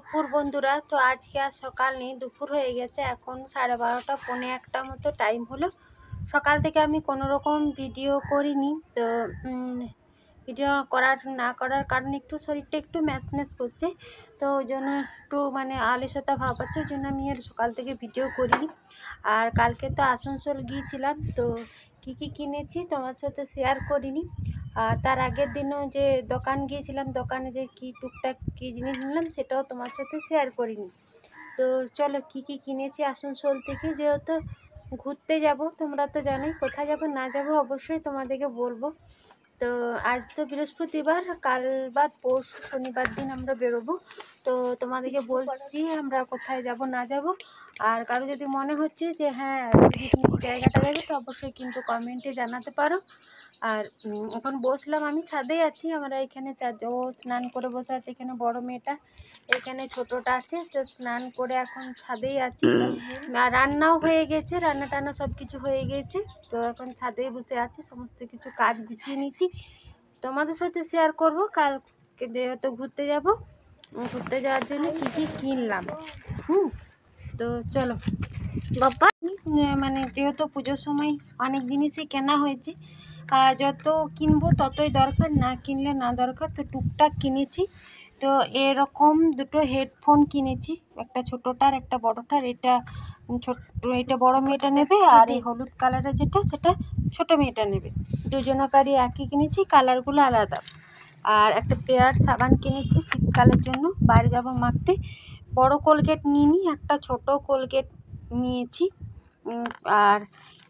দুপুর বন্ধুরা, তো আজকে আর সকাল নেই, দুপুর হয়ে গেছে। এখন 12:30 পৌনে একটা মতো টাইম হলো। সকাল থেকে আমি কোনো রকম ভিডিও করিনি। তো ভিডিও না করার কারণে একটু শরীরটা একটু ম্যাচ করছে। তো ওই জন্য একটু আলস্যতা ভাব আছে, ওই জন্য আমি আর সকাল থেকে ভিডিও করিনি। আর কালকে তো আসানসোল গিয়েছিলাম, তো কী কী কিনেছি তোমার সাথে শেয়ার করিনি। আর তার আগের দিনও যে দোকান গিয়েছিলাম, দোকানে যে কী টুকটাক কী জিনিস নিলাম সেটাও তোমার সাথে শেয়ার করিনি। তো চলো কী কী কিনেছি আসানসোল থেকে, যেহেতু ঘুরতে যাব, তোমরা তো জানোই কোথায় যাব না যাব অবশ্যই তোমাদেরকে বলবো। তো আজ তো বৃহস্পতিবার, কাল বাদ পরশু শনিবার দিন আমরা বেরোবো। তো তোমাদেরকে বলছি আমরা কোথায় যাব না যাব। আর কারো যদি মনে হচ্ছে যে হ্যাঁ তুমি জায়গাটা যাবে, তো অবশ্যই কিন্তু কমেন্টে জানাতে পারো। আর এখন বসলাম, আমি ছাদেই আছি। আমরা এখানে ও স্নান করে বসে আছে, এখানে বড় মেয়েটা, এখানে ছোটটা আছে। তো স্নান করে এখন ছাদেই আছি। আর রান্নাও হয়ে গেছে, রান্না টান্না সব কিছু হয়ে গেছে। তো এখন ছাদেই বসে আছি, সমস্ত কিছু কাজ গুছিয়ে নিচ্ছি, তোমাদের সাথে শেয়ার করব। কালকে যেহেতু ঘুরতে যাব, ঘুরতে যাওয়ার জন্য কী কী কিনলাম। তো চলো বাবা, যেহেতু পুজোর সময় অনেক জিনিসই কেনা হয়েছে, আর যত কিনবো ততই দরকার, না কিনলে না দরকার। তো টুকটাক কিনেছি। তো এরকম দুটো হেডফোন কিনেছি, একটা ছোটোটার একটা বড়টার। এটা বড় মেয়েটা নেবে, আর এই হলুদ কালারের যেটা সেটা ছোট মেয়েটা নেবে। দুজনকারই একই কিনেছি, কালারগুলো আলাদা। আর একটা পেয়ার সাবান কিনেছি শীতকালের জন্য, বাইরে যাব মাখতে। বড় কোলগেট নিইনি, একটা ছোট কোলগেট নিয়েছি। আর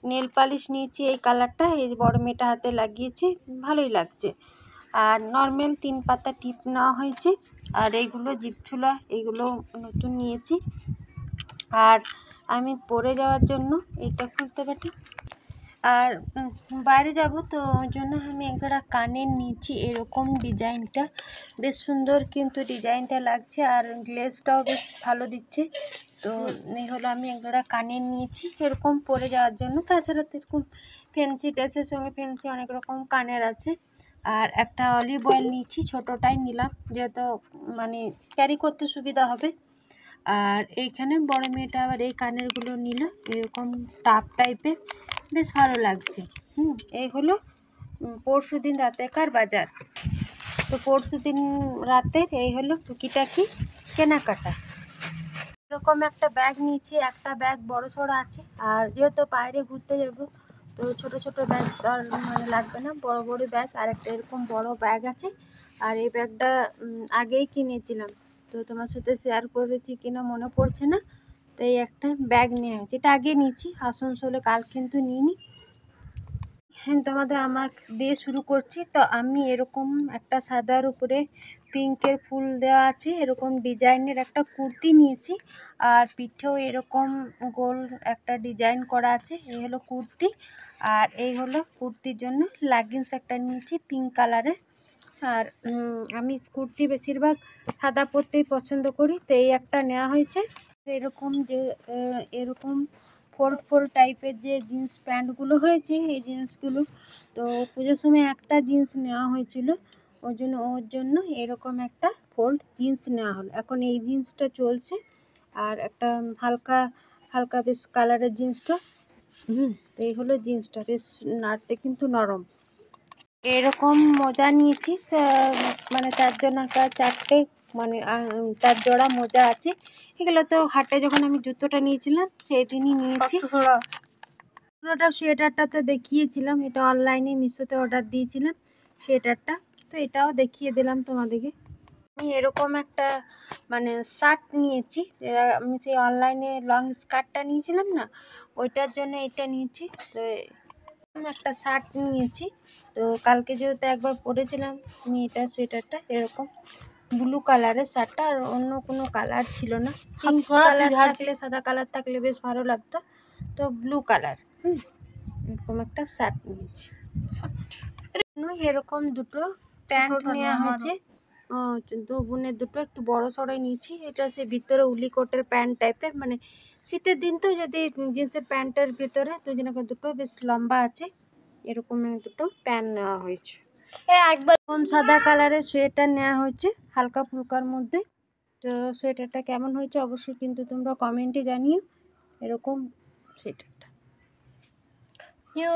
নেল পালিশ নিয়েছি এই কালারটা, এই বড় মেয়েটা হাতে লাগিয়েছি, ভালোই লাগছে। আর নর্মাল 3 পাতা টিপ নেওয়া হয়েছে। আর এইগুলো জিপছুলা, এইগুলো নতুন নিয়েছি। আর আমি পরে যাওয়ার জন্য এইটা খুলতে পারি। আর বাইরে যাব, তো ওই জন্য আমি একটা কানের নিয়েছি, এরকম ডিজাইনটা বেশ সুন্দর, কিন্তু ডিজাইনটা লাগছে, আর গ্লেজটাও বেশ ভালো দিচ্ছে। তো এই হলো আমি একটা কানের নিয়েছি এরকম পরে যাওয়ার জন্য। তাছাড়া তো এরকম ফ্যান্সি ড্রেসের সঙ্গে ফ্যান্সি অনেক রকম কানের আছে। আর একটা অলিভ অয়েল নিয়েছি, ছোটোটাই নিলাম, যেহেতু ক্যারি করতে সুবিধা হবে। আর এইখানে বড় মেয়েটা আবার এই কানেরগুলো নিল, এরকম টাপ টাইপের, বেশ ভালো লাগছে। এই হলো পরশুদিন রাতেকার বাজার। তো পরশুদিন রাতের এই হলো টুকিটাকি কেনাকাটা। এরকম একটা ব্যাগ নিয়েছি, একটা ব্যাগ বড় সড়ো আছে। আর যেহেতু বাইরে ঘুরতে যাব, তো ছোট ছোট ব্যাগ আর লাগবে না, বড় বড় ব্যাগ। আর একটা এরকম বড় ব্যাগ আছে। আর এই ব্যাগটা আগেই কিনেছিলাম, তো তোমার সাথে শেয়ার করেছি কিনা মনে পড়ছে না। তো এই একটা ব্যাগ নেওয়া হয়েছে, এটা আগে নিয়েছি আসানসোলে, কাল কিন্তু নিইনি। হ্যাঁ, তোমাদের আমার দিয়ে শুরু করছি। তো আমি এরকম একটা সাদার উপরে পিঙ্কের ফুল দেওয়া আছে, এরকম ডিজাইনের একটা কুর্তি নিয়েছি। আর পিঠেও এরকম গোল একটা ডিজাইন করা আছে, এই হলো কুর্তি। আর এই হলো কুর্তির জন্য লেগিংস একটা নিয়েছি পিঙ্ক কালারের। আর আমি কুর্তি বেশিরভাগ সাদা পরতেই পছন্দ করি, তো এই একটা নেওয়া হয়েছে। এরকম যে এরকম ফোর টাইপের যে জিন্স প্যান্টগুলো হয়েছে, এই জিন্সগুলো তো পুজোর সময় একটা জিন্স নেওয়া হয়েছিল, ওর জন্য এরকম একটা ফোল্ড জিন্স নেওয়া হলো। এখন এই জিন্সটা চলছে। আর একটা হালকা হালকা বেশ কালারের জিন্সটা, তো এই হলো জিন্সটা, বেশ নাড়তে কিন্তু নরম। এরকম মোজা নিয়েছি, 4 চারটে 4 জোড়া মোজা আছে। এগুলো তো হাটে যখন আমি জুতোটা নিয়েছিলাম সেই দিনই নিয়েছি। পুরোটা সোয়েটারটা তো দেখিয়েছিলাম, এটা অনলাইনে মিশোতে অর্ডার দিয়েছিলাম সোয়েটারটা, তো এটাও দেখিয়ে দিলাম তোমাদেরকে। আমি এরকম একটা শার্ট নিয়েছি, আমি সেই অনলাইনে লং স্কার্টটা নিয়েছিলাম না, ওইটার জন্য এটা নিয়েছি। তো একটা শার্ট নিয়েছি, তো কালকে যেহেতু একবার পরেছিলাম আমি এটা সোয়েটারটা, এরকম ব্লু কালারের শার্টটা, আর অন্য কোনো কালার ছিল না। পিঙ্ক কালার থাকলে, সাদা কালার থাকলে বেশ ভালো লাগতো, তো ব্লু কালার। এরকম একটা শার্ট নিয়েছি। এরকম দুটো প্যান্ট নেওয়া হয়েছে, দু বোনের দুটো, একটু বড় সড়ো নিয়েছি। এটা সে ভিতরে উলি কোটের প্যান্ট টাইপের, শীতের দিন তো যদি জিন্সের প্যান্টের ভিতরে দুজনকে দুটো বেশ লম্বা আছে, এরকম দুটো প্যান্ট নেওয়া হয়েছে। একবার সাদা কালারের সোয়েটার নেওয়া হয়েছে হালকা ফুলকার মধ্যে। তো সোয়েটারটা কেমন হয়েছে অবশ্যই কিন্তু তোমরা কমেন্টে জানিও। এরকম সোয়েটারটা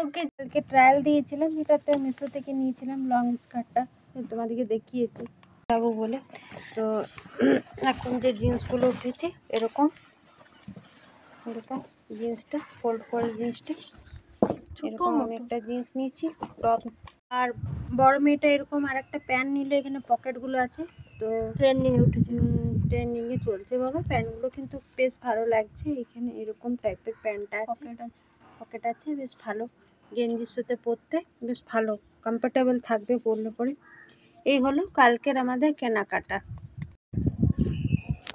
ওকে কালকে ট্রায়াল দিয়েছিলাম, এটাতে মিশো থেকে নিয়েছিলাম লং স্কার্টটা, তোমাদেরকে দেখিয়েছি যাবো বলে। তো এখন যে জিন্সগুলো উঠেছে এরকম এরকম জিন্সটা ফোল্ড জিন্সটা, এরকম আমি একটা জিন্স নিয়েছি টপ। আর বড় মেয়েটা এরকম আর একটা প্যান্ট নিলে, এখানে পকেটগুলো আছে, তো ট্রেন্ডিংয়ে উঠেছে, ট্রেন্ডিংয়ে চলছে বাবা। প্যান্টগুলো কিন্তু বেশ ভালো লাগছে, এখানে এরকম টাইপের প্যান্টটা আছে, পকেট আছে, বেশ ভালো গেঞ্জির সাথে পরতে বেশ ভালো কমফোর্টেবল থাকবে পরলে পরে। এই হলো কালকের আমাদের কেনাকাটা।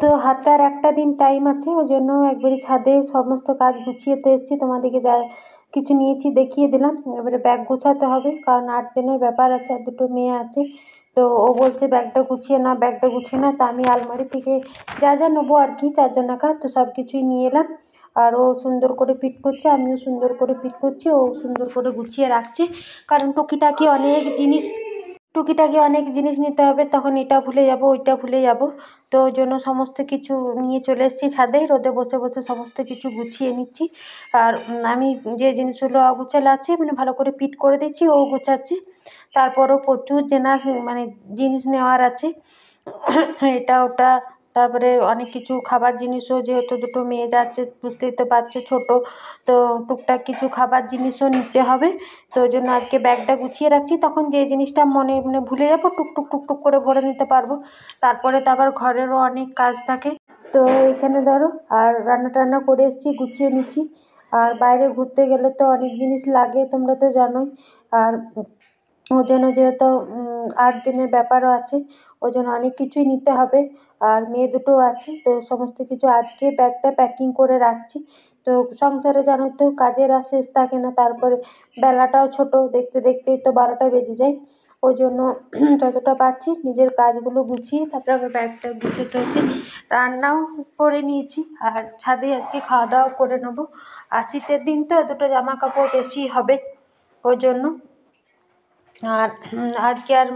তো হাতে আর একটা দিন টাইম আছে, ওই জন্য একবারে ছাদে সমস্ত কাজ গুছিয়ে তো এসেছি, তোমাদেরকে যা কিছু নিয়েছি দেখিয়ে দিলাম। এবারে ব্যাগ গোছাতে হবে, কারণ 8 দিনের ব্যাপার আছে, আর দুটো মেয়ে আছে। তো ও বলছে ব্যাগটা গুছিয়ে না, ব্যাগটা গুছিয়ে না। তো আমি আলমারি থেকে যা যা নেবো আর কি 4 জন একা, তো সব কিছুই নিয়ে এলাম। আর ও সুন্দর করে ফিট করছে, আমিও সুন্দর করে ফিট করছি, ও সুন্দর করে গুছিয়ে রাখছে, কারণ টুকিটাকি অনেক জিনিস নিতে হবে, তখন এটা ভুলে যাব ওইটা ভুলে যাব। তো ওই জন্য সমস্ত কিছু নিয়ে চলে এসেছি ছাদে, রোদে বসে বসে সমস্ত কিছু গুছিয়ে নিচ্ছি। আর আমি যে জিনিসগুলো অগোছালো আছে মানে ভালো করে ফিট করে দিচ্ছি, ও গোছাচ্ছে। তারপরও প্রচুর মানে জিনিস নেওয়ার আছে, এটা ওটা। তারপরে অনেক কিছু খাবার জিনিসও, যেহেতু দুটো মেয়ে যাচ্ছে বুঝতেই তো পারছো ছোটো, তো টুকটাক কিছু খাবার জিনিসও নিতে হবে। তো ওই জন্য আজকে ব্যাগটা গুছিয়ে রাখছি, তখন যে জিনিসটা মনে ভুলে যাবো টুকটুক টুকটুক করে ভরে নিতে পারবো। তারপরে তো আবার ঘরেরও অনেক কাজ থাকে। তো এখানে ধরো আর রান্না টান্না করে এসেছি, গুছিয়ে নিচ্ছি। আর বাইরে ঘুরতে গেলে তো অনেক জিনিস লাগে, তোমরা তো জানোই। আর ওই জন্য যেহেতু 8 দিনের ব্যাপারও আছে, ওই জন্য অনেক কিছুই নিতে হবে। আর মেয়ে দুটো আছে, তো সমস্ত কিছু আজকে ব্যাগটা প্যাকিং করে রাখছি। তো সংসারে জানোই তো কাজের আর শেষ থাকে না, তারপরে বেলাটাও ছোট, দেখতে দেখতেই তো 12টা বেজে যায়। ওই জন্য যতটা পারছি নিজের কাজগুলো গুছিয়ে তারপরে আবার ব্যাগটা গুছোতে হচ্ছে। রান্নাও করে নিয়েছি, আর ছাদে আজকে খাওয়া দাওয়া করে নেবো। আর শীতের দিন তো দুটো জামা কাপড় বেশি হবে, ওই জন্য। আর আজকে আর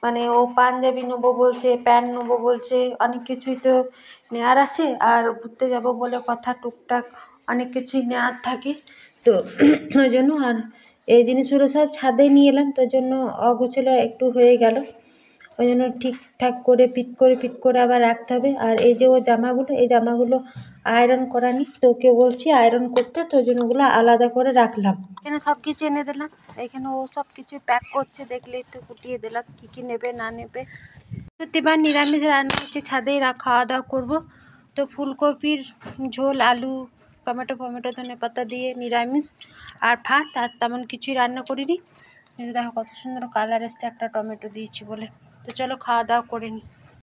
মানে ও পাঞ্জাবি নেবো বলছে, প্যান্ট নেবো বলছে, অনেক কিছুই তো নেওয়ার আছে। আর ঘুরতে যাব বলে কথা, টুকটাক অনেক কিছুই নেওয়ার থাকে। তো ওই জন্য আর এই জিনিসগুলো সব ছাদে নিয়ে এলাম, তো ওই জন্য অগোছালো একটু হয়ে গেল। ওই জন্য ঠিকঠাক করে ফিট করে আবার রাখতে হবে। আর এই যে ও জামাগুলো, এই জামাগুলো আয়রন করা নি, তো ওকে বলছি আয়রন করতে, তো ওই জন্য ওগুলো আলাদা করে রাখলাম। এখানে সব কিছু এনে দিলাম, এখানে ও সব কিছু প্যাক করছে, দেখলেই তো ফুটিয়ে দিলাম কী কী নেবে না নেবে। প্রতিবার নিরামিষ রান্না হচ্ছে, ছাদেই খাওয়া দাওয়া করবো। তো ফুলকপির ঝোল, আলু টমেটো ফমেটো ধনে পাতা দিয়ে নিরামিষ, আর ভাত, আর তেমন কিছুই রান্না করিনি। দেখো কত সুন্দর কালার এসছে একটা টমেটো দিয়েছি বলে। তো চলো খাওয়া দাওয়া করে নিই।